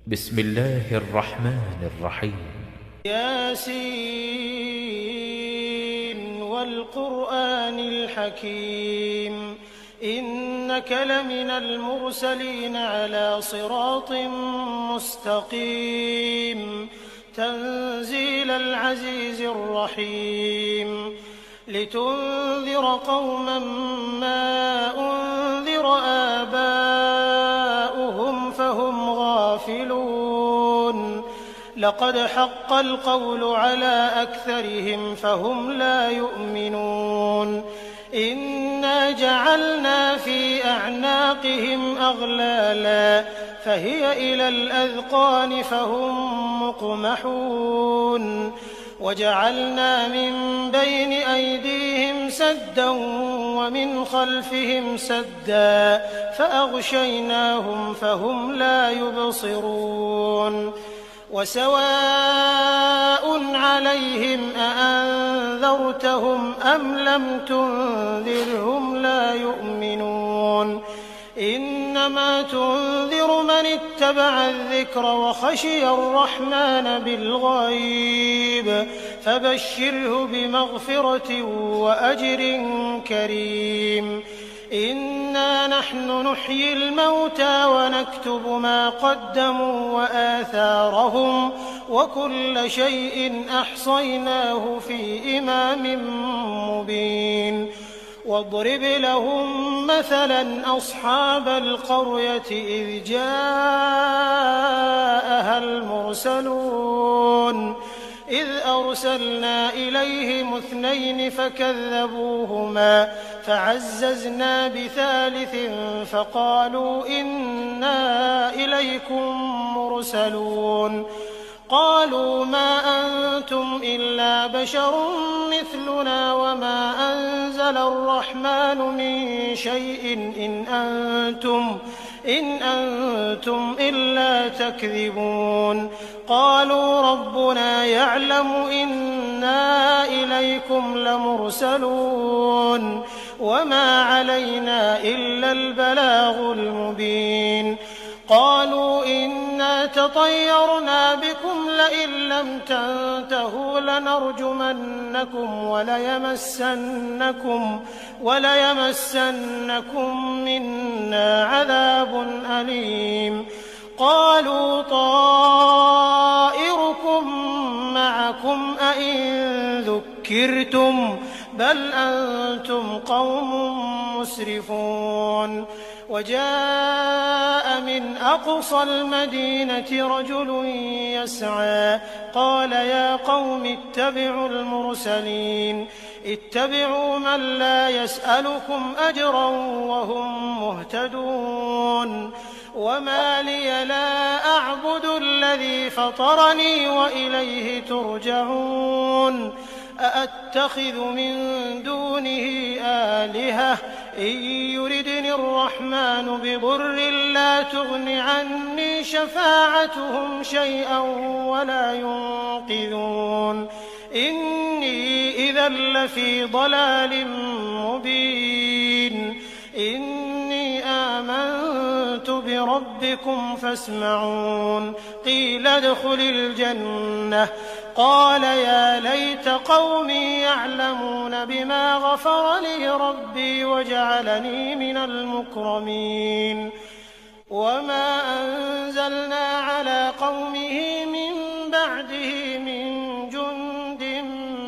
بسم الله الرحمن الرحيم. ياسين والقرآن الحكيم إنك لمن المرسلين على صراط مستقيم تنزيل العزيز الرحيم لتنذر قوما ما أنذر آباؤهم فهم غافلون لقد حق القول على أكثرهم فهم لا يؤمنون إنا جعلنا في أعناقهم أغلالا فهي إلى الأذقان فهم مقمحون وجعلنا من بين أيديهم سدا ومن خلفهم سدا فأغشيناهم فهم لا يبصرون وسواء عليهم أأنذرتهم أم لم تنذرهم لا يؤمنون إنما تنذر من اتبع الذكر وخشي الرحمن بالغيب فبشره بمغفرة وأجر كريم إنا نحن نحيي الموتى ونكتب ما قدموا وآثارهم وكل شيء أحصيناه في إمام مبين واضرب لهم مثلا أصحاب القرية إذ جاءها المرسلون إذ أرسلنا إليهم 2 فكذبوهما فعززنا بثالث فقالوا إنا إليكم مرسلون قالوا ما أنتم إلا بشر مثلنا وما أنزل الرحمن من شيء إن أنتم إلا تكذبون قالوا ربنا يعلم إنا إليكم لمرسلون وما علينا إلا البلاغ المبين قالوا إنا تطيرنا بكم لئن لم تنتهوا لنرجمنكم وليمسنكم منا عذاب أليم قالوا طائركم معكم أئن ذكرتم بل أنتم قوم مسرفون وجاء من أقصى المدينة رجل يسعى قال يا قوم اتبعوا المرسلين اتبعوا من لا يسألكم أجرا وهم مهتدون وما لي لا أعبد الذي فطرني وإليه ترجعون أأتخذ من دونه آلهة إن يردني الرحمن بضر لا تغن عني شفاعتهم شيئا ولا ينقذون إني إذا لفي ضلال مبين إني آمنت بربكم فاسمعون قيل ادخل الجنة قال يا ليت قومي يعلمون بما غفر لي ربي وجعلني من المكرمين وما أنزلنا على قومه من بعده من جند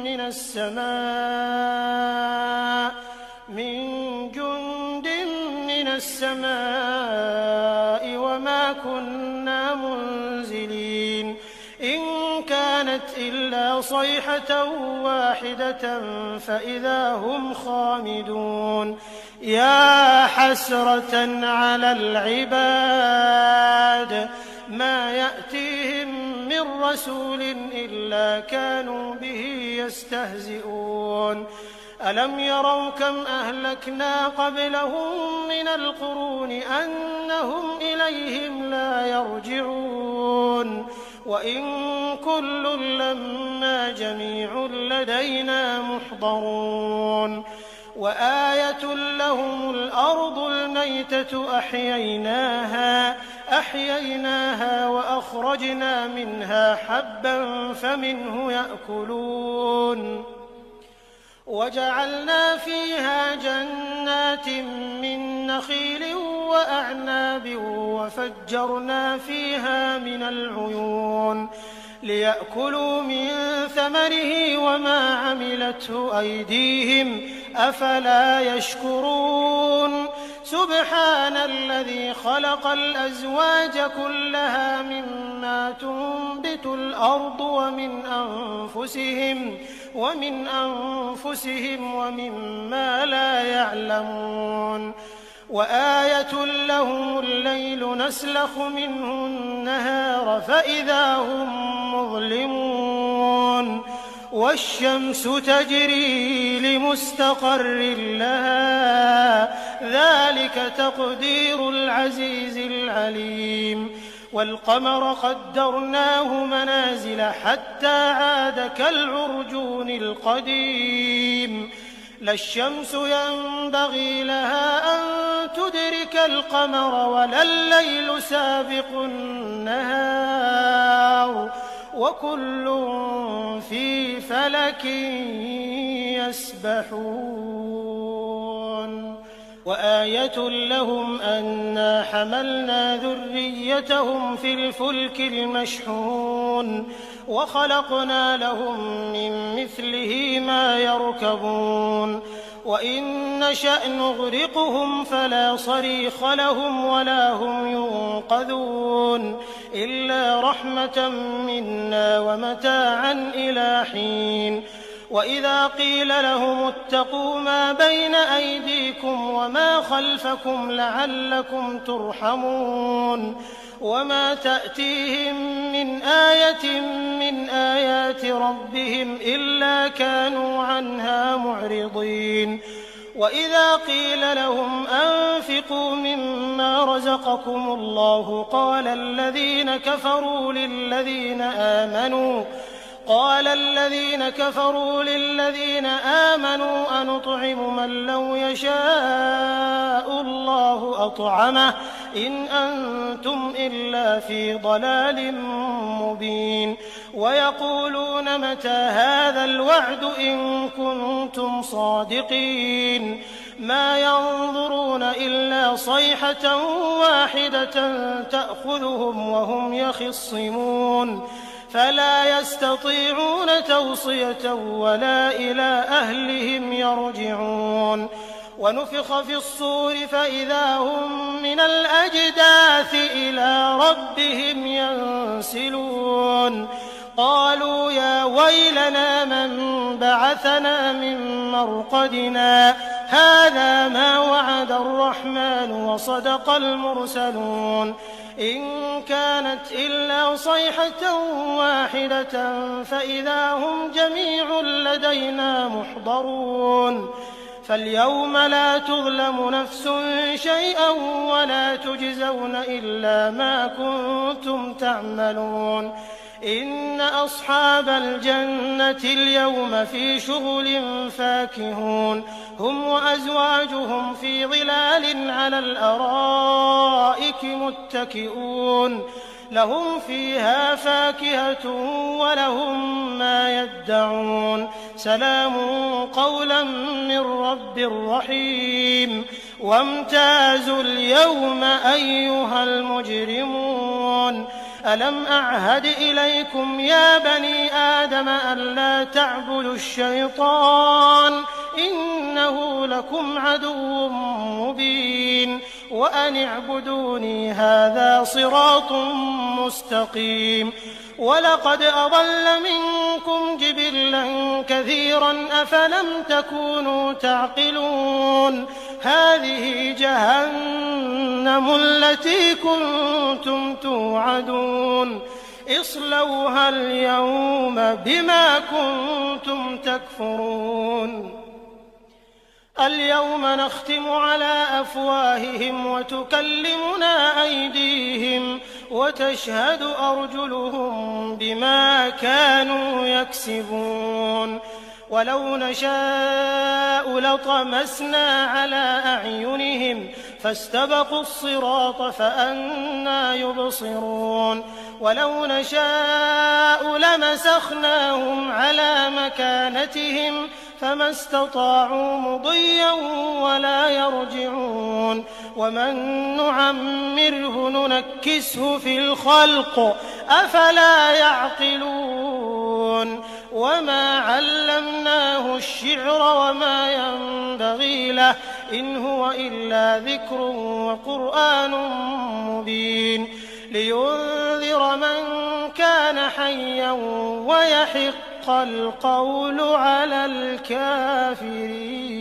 من السماء وما كنا منزلين إن كانت إلا صيحة واحدة فإذا هم خامدون يا حسرة على العباد ما يأتيهم من رسول إلا كانوا به يستهزئون ألم يروا كم أهلكنا قبلهم من القرون أنهم إليهم لا يرجعون وإن كل لما جميع لدينا محضرون وآية لهم الأرض الميتة أحييناها أحييناها وأخرجنا منها حبا فمنه يأكلون وجعلنا فيها جنات من نخيل وأعناب وفجرنا فيها من العيون ليأكلوا من ثمره وما عملته أيديهم أفلا يشكرون سبحان الذي خلق الأزواج كلها مما تنبت الأرض ومن أنفسهم ومما لا يعلمون وآية لهم الليل نسلخ منه النهار فإذا هم مظلمون والشمس تجري لمستقر لها ذلك تقدير العزيز العليم والقمر قدرناه منازل حتى عاد كالعرجون القديم لا الشمس ينبغي لها أن تدرك القمر ولا الليل سابق النهار وكل في فلك يسبحون وآية لهم أنا حملنا ذريتهم في الفلك المشحون وخلقنا لهم من مثله ما يركبون وإن نشأ نغرقهم فلا صريخ لهم ولا هم ينقذون إلا رحمة منا ومتاعا إلى حين وإذا قيل لهم اتقوا ما بين أيديكم وما خلفكم لعلكم ترحمون وما تأتيهم من آية من آيات ربهم إلا كانوا عنها معرضين وإذا قيل لهم أنفقوا مما رزقكم الله قال الذين كفروا للذين آمنوا أنطعم من لو يشاء الله أطعمه إن أنتم إلا في ضلال مبين ويقولون متى هذا الوعد إن كنتم صادقين ما ينظرون إلا صيحة واحدة تأخذهم وهم يخصمون فلا يستطيعون توصية ولا إلى أهلهم يرجعون ونفخ في الصور فإذا هم من الأجداث إلى ربهم ينسلون قالوا يا ويلنا من بعثنا من مرقدنا هذا ما وعد الرحمن وصدق المرسلون إن كانت إلا صيحة واحدة فإذا هم جميع لدينا محضرون فاليوم لا تظلم نفس شيئا ولا تجزون إلا ما كنتم تعملون إن أصحاب الجنة اليوم في شغل فاكهون هم وأزواجهم في ظلال على الأرائك متكئون لهم فيها فاكهة ولهم ما يدعون سلام قولا من رب رحيم وامتازوا اليوم أيها المجرمون ألم أعهد إليكم يا بني آدم ألا تعبدوا الشيطان إنه لكم عدو مبين وأن اعبدوني هذا صراط مستقيم ولقد أضل منكم جبلا كثيرا أفلم تكونوا تعقلون هذه جهنم التي كنتم توعدون اصلوها اليوم بما كنتم تكفرون اليوم نختم على أفواههم وتكلمنا أيديهم وتشهد أرجلهم بما كانوا يكسبون ولو نشاء لطمسنا على أعينهم فاستبقوا الصراط فأنى يبصرون ولو نشاء لمسخناهم على مكانتهم فما استطاعوا مضيا ولا يرجعون ومن نعمره ننكسه في الخلق أفلا يعقلون وما علمناه الشعر وما ينبغي له إن هو إلا ذكر وقرآن مبين لينذر من كان حيا ويحق القول على الكافرين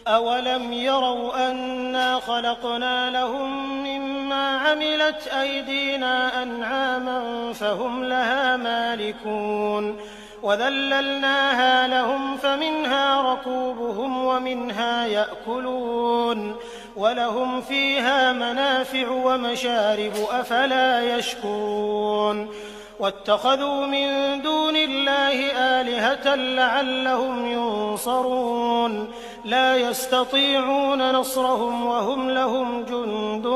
أولم يروا أنا خلقنا لهم مما عملت أيدينا أنعاما فهم لها مالكون وذللناها لهم فمنها ركوبهم ومنها يأكلون ولهم فيها منافع ومشارب أفلا يشكرون واتخذوا من دون الله آلهة لعلهم ينصرون لا يستطيعون نصرهم وهم لهم جند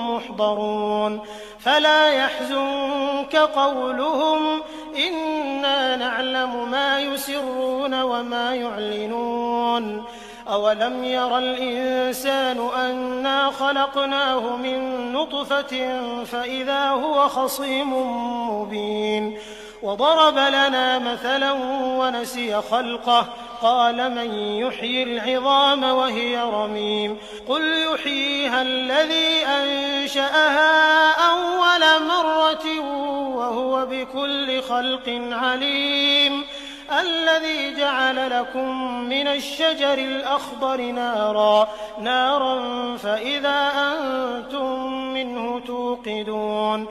محضرون فلا يحزنك قولهم إنا نعلم ما يسرون وما يعلنون أولم ير الإنسان أنا خلقناه من نطفة فإذا هو خصيم مبين وضرب لنا مثلا ونسي خلقه قال من يحيي العظام وهي رميم قل يحييها الذي أنشأها أول مرة وهو بكل خلق عليم الذي جعل لكم من الشجر الأخضر نارا فإذا أنتم منه توقدون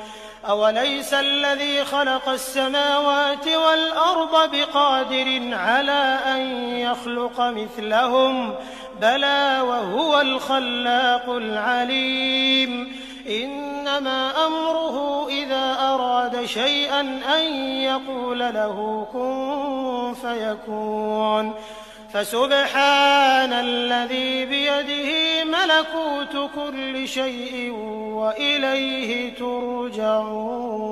أوليس الذي خلق السماوات والأرض بقادر على أن يخلق مثلهم بلى وهو الخلاق العليم إنما أمره إذا أراد شيئا أن يقول له كن فيكون فسبحان الذي بيده ملكوت كل شيء وإليه ترجعون